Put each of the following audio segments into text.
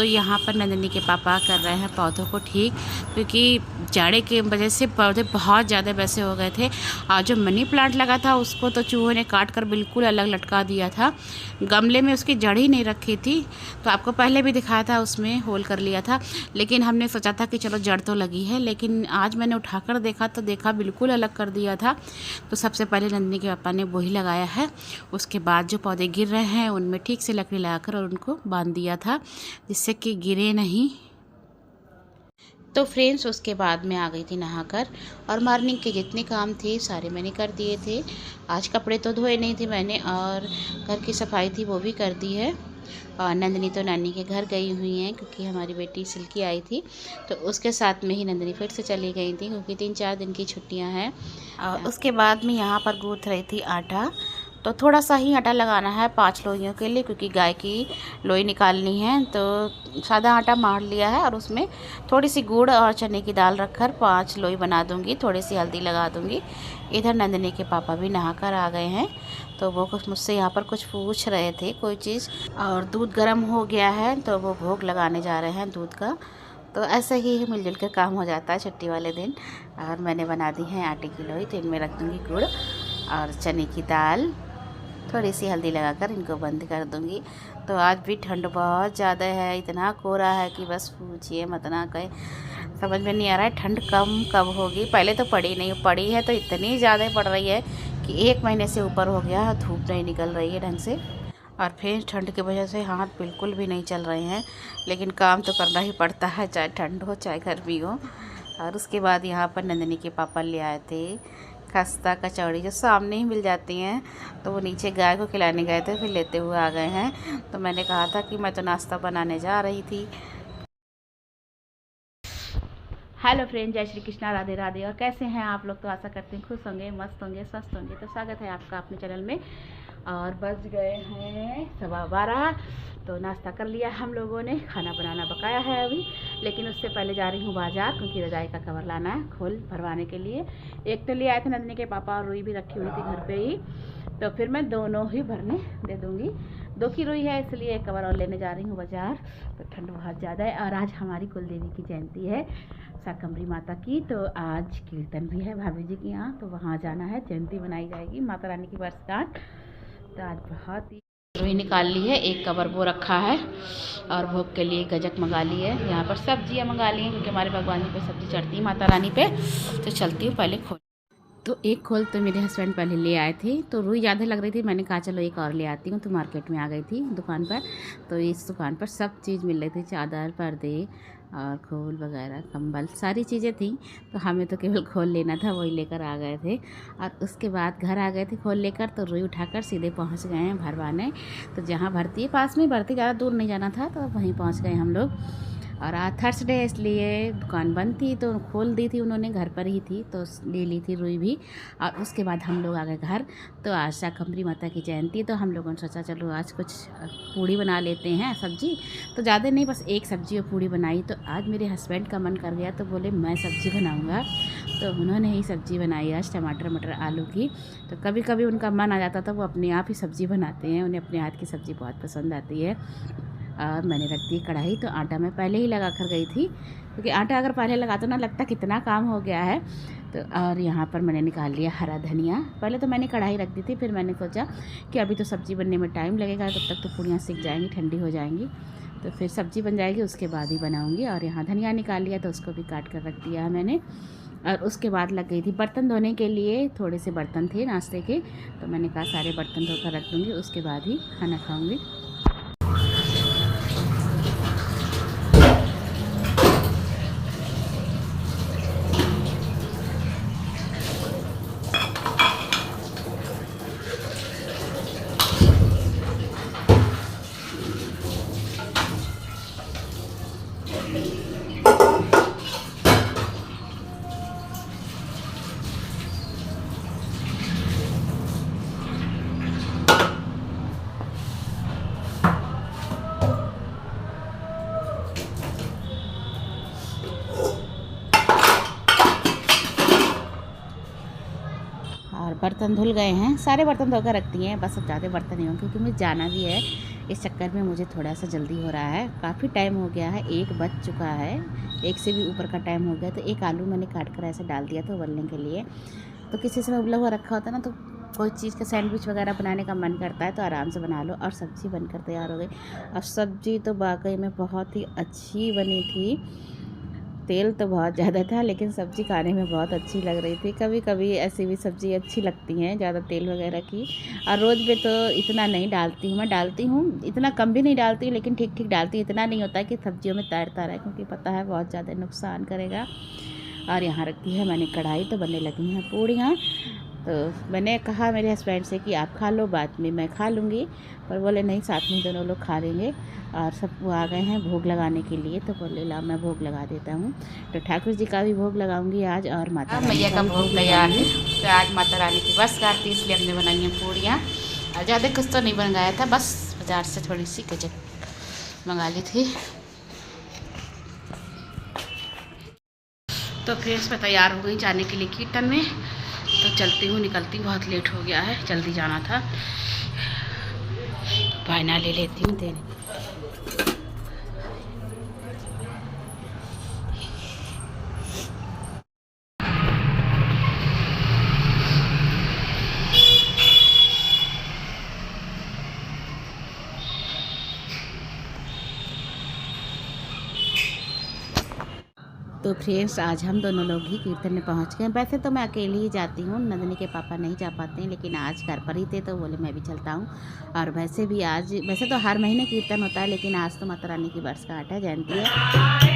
यहाँ पर नंदिनी के पापा कर रहे हैं पौधों को ठीक, क्योंकि जाड़े के वजह से पौधे बहुत ज़्यादा वैसे हो गए थे। और जो मनी प्लांट लगा था उसको तो चूहों ने काट कर बिल्कुल अलग लटका दिया था। गमले में उसकी जड़ ही नहीं रखी थी, तो आपको पहले भी दिखाया था, उसमें होल कर लिया था। लेकिन हमने सोचा था कि चलो जड़ तो लगी है, लेकिन आज मैंने उठाकर देखा तो देखा बिल्कुल अलग कर दिया था। तो सबसे पहले नंदिनी के पापा ने वही लगाया है। उसके बाद जो पौधे गिर रहे हैं उनमें ठीक से लकड़ी लगाकर और उनको बांध दिया था, जिससे कि गिरे नहीं। तो फ्रेंड्स, उसके बाद मैं आ गई थी नहाकर, और मॉर्निंग के जितने काम थे सारे मैंने कर दिए थे। आज कपड़े तो धोए नहीं थे मैंने, और घर की सफाई थी वो भी कर दी है। और नंदिनी तो नानी के घर गई हुई हैं, क्योंकि हमारी बेटी सिल्की आई थी, तो उसके साथ में ही नंदिनी फिर से चली गई थी, क्योंकि 3-4 दिन की छुट्टियां हैं। और उसके बाद मैं यहाँ पर गूँथ रही थी आटा। तो थोड़ा सा ही आटा लगाना है 5 लोइयों के लिए, क्योंकि गाय की लोई निकालनी है। तो सादा आटा मार लिया है, और उसमें थोड़ी सी गुड़ और चने की दाल रखकर 5 लोई बना दूंगी। थोड़ी सी हल्दी लगा दूंगी। इधर नंदिनी के पापा भी नहाकर आ गए हैं, तो वो कुछ मुझसे यहाँ पर कुछ पूछ रहे थे कोई चीज़। और दूध गर्म हो गया है, तो वो भोग लगाने जा रहे हैं दूध का। तो ऐसे ही मिलजुल कर काम हो जाता है छुट्टी वाले दिन। और मैंने बना दी है आटे की लोई, तो इनमें रख दूँगी गुड़ और चने की दाल, थोड़ी सी हल्दी लगाकर इनको बंद कर दूंगी। तो आज भी ठंड बहुत ज़्यादा है, इतना कोहरा है कि बस पूछिए मत ना, कहीं समझ में नहीं आ रहा है ठंड कब होगी। पहले तो पड़ी नहीं, पड़ी है तो इतनी ज़्यादा पड़ रही है कि 1 महीने से ऊपर हो गया, धूप नहीं निकल रही है ढंग से। और फिर ठंड की वजह से हाथ बिल्कुल भी नहीं चल रहे हैं, लेकिन काम तो करना ही पड़ता है, चाहे ठंड हो चाहे गर्मी हो। और उसके बाद यहाँ पर नंदिनी के पापा ले आए थे खस्ता कचौड़ी, जो सामने ही मिल जाती हैं। तो वो नीचे गाय को खिलाने गए थे, फिर लेते हुए आ गए हैं। तो मैंने कहा था कि मैं तो नाश्ता बनाने जा रही थी। हेलो फ्रेंड, जय श्री कृष्णा, राधे राधे। और कैसे हैं आप लोग? तो आशा करते हैं खुश होंगे, मस्त होंगे, स्वस्थ होंगे। तो स्वागत है आपका अपने चैनल में। और बज गए हैं 12:15। तो नाश्ता कर लिया हम लोगों ने, खाना बनाना बकाया है अभी। लेकिन उससे पहले जा रही हूँ बाजार, क्योंकि रजाई का कवर लाना है खोल भरवाने के लिए। एक तो ले आए थे नंदिनी के पापा, और रुई भी रखी हुई थी घर पे ही, तो फिर मैं दोनों ही भरने दे दूँगी। 2 की रुई है, इसलिए एक कवर और लेने जा रही हूँ बाजार। तो ठंड बहुत ज़्यादा है, और आज हमारी कुल देवी की जयंती है, शाकंभरी माता की। तो आज कीर्तन भी है भाभी जी के यहाँ, तो वहाँ जाना है, जयंती मनाई जाएगी माता रानी की वर्षगांठ। तो आज बहुत ही रुई निकाल ली है, एक कवर वो रखा है, और भोग के लिए गजक मंगा ली है। यहाँ पर सब्जियाँ मंगा ली हैं, क्योंकि हमारे भगवान जी पे सब्जी चढ़ती है माता रानी पे। तो चलती हूँ पहले खोल। तो एक खोल तो मेरे हस्बैंड पहले ले आए थे, तो रुई ज़्यादा लग रही थी, मैंने कहा चलो एक और ले आती हूँ। तो मार्केट में आ गई थी दुकान पर, तो इस दुकान पर सब चीज़ मिल रही थी, चादर, पर्दे और खोल वगैरह, कंबल, सारी चीज़ें थी। तो हमें तो केवल खोल लेना था, वही लेकर आ गए थे। और उसके बाद घर आ गए थे खोल लेकर, तो रुई उठाकर सीधे पहुँच गए हैं भरवाने। तो जहाँ भरती है पास में भरती, ज़्यादा दूर नहीं जाना था, तो वहीं पहुँच गए हम लोग। और आज थर्सडे इसलिए दुकान बंद थी, तो खोल दी थी उन्होंने, घर पर ही थी, तो ले ली थी रुई भी। और उसके बाद हम लोग आ गए घर। तो आज शाकंभरी माता की जयंती, तो हम लोगों ने सोचा चलो आज कुछ पूड़ी बना लेते हैं, सब्जी तो ज़्यादा नहीं, बस एक सब्जी और पूड़ी बनाई। तो आज मेरे हस्बैंड का मन कर गया, तो बोले मैं सब्ज़ी बनाऊँगा। तो उन्होंने ही सब्ज़ी बनाई आज, टमाटर मटर आलू की। तो कभी कभी उनका मन आ जाता था, वो अपने आप ही सब्ज़ी बनाते हैं, उन्हें अपने हाथ की सब्ज़ी बहुत पसंद आती है। और मैंने रख दी कढ़ाई। तो आटा मैं पहले ही लगा कर गई थी, क्योंकि आटा अगर पहले लगा तो ना लगता कितना काम हो गया है। तो और यहाँ पर मैंने निकाल लिया हरा धनिया। पहले तो मैंने कढ़ाई रख दी थी, फिर मैंने सोचा कि अभी तो सब्ज़ी बनने में टाइम लगेगा, तब तक तो पूड़ियाँ सीख जाएंगी, ठंडी हो जाएंगी, तो फिर सब्ज़ी बन जाएगी, उसके बाद ही बनाऊँगी। और यहाँ धनिया निकाल लिया, तो उसको भी काट कर रख दिया मैंने। और उसके बाद लग गई थी बर्तन धोने के लिए, थोड़े से बर्तन थे नाश्ते के, तो मैंने कहा सारे बर्तन धोकर रख दूँगी, उसके बाद ही खाना खाऊँगी। और बर्तन धुल गए हैं, सारे बर्तन धोकर रखती हैं, बस अब ज़्यादा बर्तन नहीं होंगे, क्योंकि मुझे जाना भी है इस चक्कर में मुझे थोड़ा सा जल्दी हो रहा है। काफ़ी टाइम हो गया है, 1 बज चुका है, 1 से भी ऊपर का टाइम हो गया। तो एक आलू मैंने काट कर ऐसे डाल दिया था उबलने के लिए। तो किसी समय उबला हुआ रखा होता है ना, तो कोई चीज़ का सैंडविच वगैरह बनाने का मन करता है तो आराम से बना लो। और सब्ज़ी बनकर तैयार हो गई। और सब्ज़ी तो वाकई में बहुत ही अच्छी बनी थी। तेल तो बहुत ज़्यादा था, लेकिन सब्ज़ी खाने में बहुत अच्छी लग रही थी। कभी कभी ऐसी भी सब्ज़ी अच्छी लगती हैं ज़्यादा तेल वगैरह की। और रोज़ में तो इतना नहीं डालती हूँ, मैं डालती हूँ इतना कम भी नहीं डालती, लेकिन ठीक ठीक डालती हूँ। इतना नहीं होता है कि सब्जियों में तैरता रहे, क्योंकि पता है बहुत ज़्यादा नुकसान करेगा। और यहाँ रखी है मैंने कढ़ाई, तो बनने लगी हैं पूड़ियाँ। तो मैंने कहा मेरे हस्बैंड से कि आप खा लो, बाद में मैं खा लूँगी। पर बोले नहीं, साथ में दोनों लोग खा लेंगे। और सब वो आ गए हैं भोग लगाने के लिए, तो बोले ला मैं भोग लगा देता हूँ। तो ठाकुर जी का भी भोग लगाऊंगी आज, और माता मैया का भोग तैयार है। तो आज माता रानी की बस कार थी, इसलिए हमने बनाई हैं पूड़ियाँ। और ज़्यादा कुछ तो नहीं बनवाया था, बस बाज़ार से थोड़ी सी गजक मंगा ली थी। तो फिर मैं तैयार हो गई जाने के लिए कीर्तन में। तो चलती हूँ, निकलती हूँ, बहुत लेट हो गया है, जल्दी जाना था। भाईना ले लेती हूँ देने। तो फ्रेंड्स, आज हम दोनों लोग ही कीर्तन में पहुंच गए। वैसे तो मैं अकेली ही जाती हूँ, नंदिनी के पापा नहीं जा पाते हैं, लेकिन आज घर पर ही थे तो बोले मैं भी चलता हूँ। और वैसे भी आज, वैसे तो हर महीने कीर्तन होता है, लेकिन आज तो माता रानी की वर्षगांठ है, जयंती है।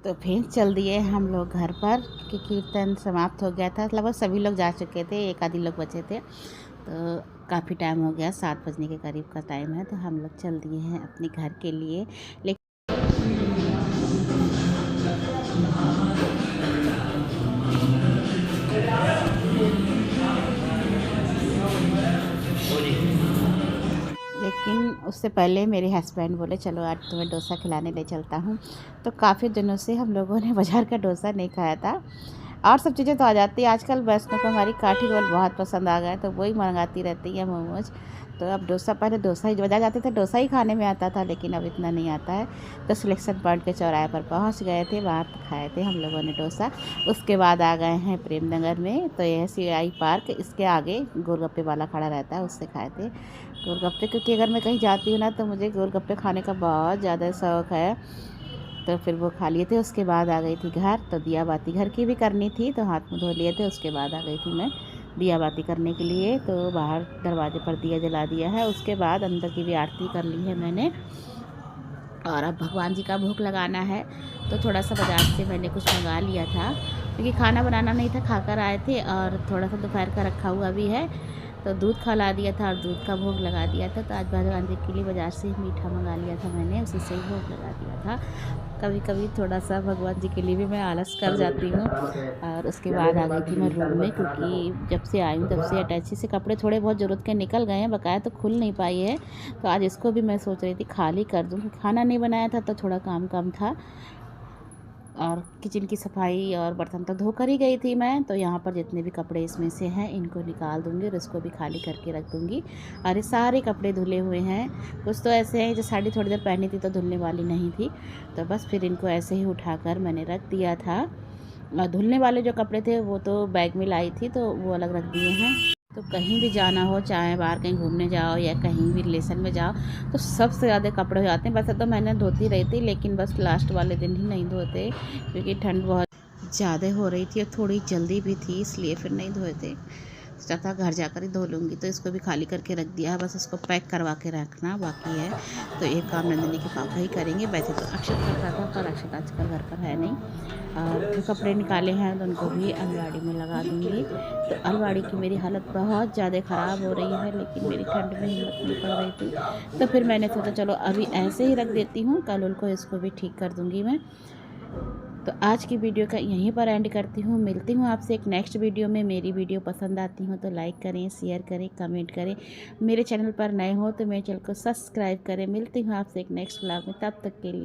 तो फिर चल दिए हम लोग घर पर, क्योंकि कीर्तन समाप्त हो गया था। लगभग सभी लोग जा चुके थे, एक आधे लोग बचे थे। तो काफ़ी टाइम हो गया, 7 बजने के करीब का टाइम है। तो हम लोग चल दिए हैं अपने घर के लिए। लेकिन उससे पहले मेरे हस्बैंड बोले चलो आज तुम्हें डोसा खिलाने ले चलता हूँ। तो काफ़ी दिनों से हम लोगों ने बाज़ार का डोसा नहीं खाया था। और सब चीज़ें तो आ जाती है आजकल। वैष्णो को हमारी काठी रोल बहुत पसंद आ गया, तो वही मंगाती रहती है, मोमोज। तो अब डोसा, पहले डोसा ही बाज़ार जाते थे, डोसा ही खाने में आता था, लेकिन अब इतना नहीं आता है। तो सिलेक्शन पॉइंट के चौराहे पर पहुंच गए थे, वहाँ खाए थे हम लोगों ने डोसा। उसके बाद आ गए हैं प्रेम नगर में, तो यह CI पार्क, इसके आगे गोलगप्पे वाला खड़ा रहता है, उससे खाए थे गोलगप्पे। क्योंकि अगर मैं कहीं जाती हूँ ना, तो मुझे गोलगप्पे खाने का बहुत ज़्यादा शौक़ है। तो फिर वो खा लिए थे। उसके बाद आ गई थी घर, तो दिया बाती घर की भी करनी थी, तो हाथ मुँह धो लिए थे। उसके बाद आ गई थी मैं दिया बाती करने के लिए। तो बाहर दरवाजे पर दिया जला दिया है। उसके बाद अंदर की भी आरती कर ली है मैंने। और अब भगवान जी का भोग लगाना है, तो थोड़ा सा बाज़ार से मैंने कुछ मंगा लिया था, क्योंकि खाना बनाना नहीं था, खाकर आए थे। और थोड़ा सा दोपहर का रखा हुआ भी है, तो दूध खौला दिया था और दूध का भोग लगा दिया था। तो आज भगवान जी के लिए बाज़ार से मीठा मंगा लिया था मैंने, उसी से ही भोग लगा दिया था। कभी कभी थोड़ा सा भगवान जी के लिए भी मैं आलस कर जाती हूँ। और उसके बाद आ गई थी मैं रूम में, क्योंकि जब से आई हूँ तब से अटैची से कपड़े थोड़े बहुत ज़रूरत के निकल गए हैं, बकाया तो खुल नहीं पाई है। तो आज इसको भी मैं सोच रही थी खाली कर दूँ, खाना नहीं बनाया था तो थोड़ा काम कम था। और किचन की सफाई और बर्तन तो धोकर ही गई थी मैं। तो यहाँ पर जितने भी कपड़े इसमें से हैं, इनको निकाल दूँगी और इसको भी खाली करके रख दूँगी। और ये सारे कपड़े धुले हुए हैं। कुछ तो ऐसे हैं जो साड़ी थोड़ी देर पहनी थी तो धुलने वाली नहीं थी, तो बस फिर इनको ऐसे ही उठाकर मैंने रख दिया था। और धुलने वाले जो कपड़े थे वो तो बैग में लाई थी, तो वो अलग रख दिए हैं। तो कहीं भी जाना हो, चाहे बाहर कहीं घूमने जाओ या कहीं भी रिलेशन में जाओ, तो सबसे ज़्यादा कपड़े हो जाते हैं। वैसे तो मैंने धोती रही थी, लेकिन बस लास्ट वाले दिन ही नहीं धोते, क्योंकि ठंड बहुत ज़्यादा हो रही थी और थोड़ी जल्दी भी थी, इसलिए फिर नहीं धोए थे। सोचा था घर जाकर ही धो लूँगी, तो इसको भी खाली करके रख दिया है, बस इसको पैक करवा के रखना बाकी है। तो ये काम नंदिनी के पापा ही करेंगे। वैसे तो अक्षत करता था, पर अक्षत आजकल घर पर है नहीं। और जो कपड़े निकाले हैं तो उनको भी अलमारी में लगा दूँगी। तो अलमारी की मेरी हालत बहुत ज़्यादा ख़राब हो रही है, लेकिन मेरी ठंड में हिम्मत नहीं पड़ रही थी, तो फिर मैंने सोचा चलो अभी ऐसे ही रख देती हूँ, कल उनको इसको भी ठीक कर दूँगी मैं। तो आज की वीडियो का यहीं पर एंड करती हूँ। मिलती हूँ आपसे एक नेक्स्ट वीडियो में। मेरी वीडियो पसंद आती हो तो लाइक करें, शेयर करें, कमेंट करें। मेरे चैनल पर नए हो तो मेरे चैनल को सब्सक्राइब करें। मिलती हूँ आपसे एक नेक्स्ट व्लॉग में, तब तक के लिए।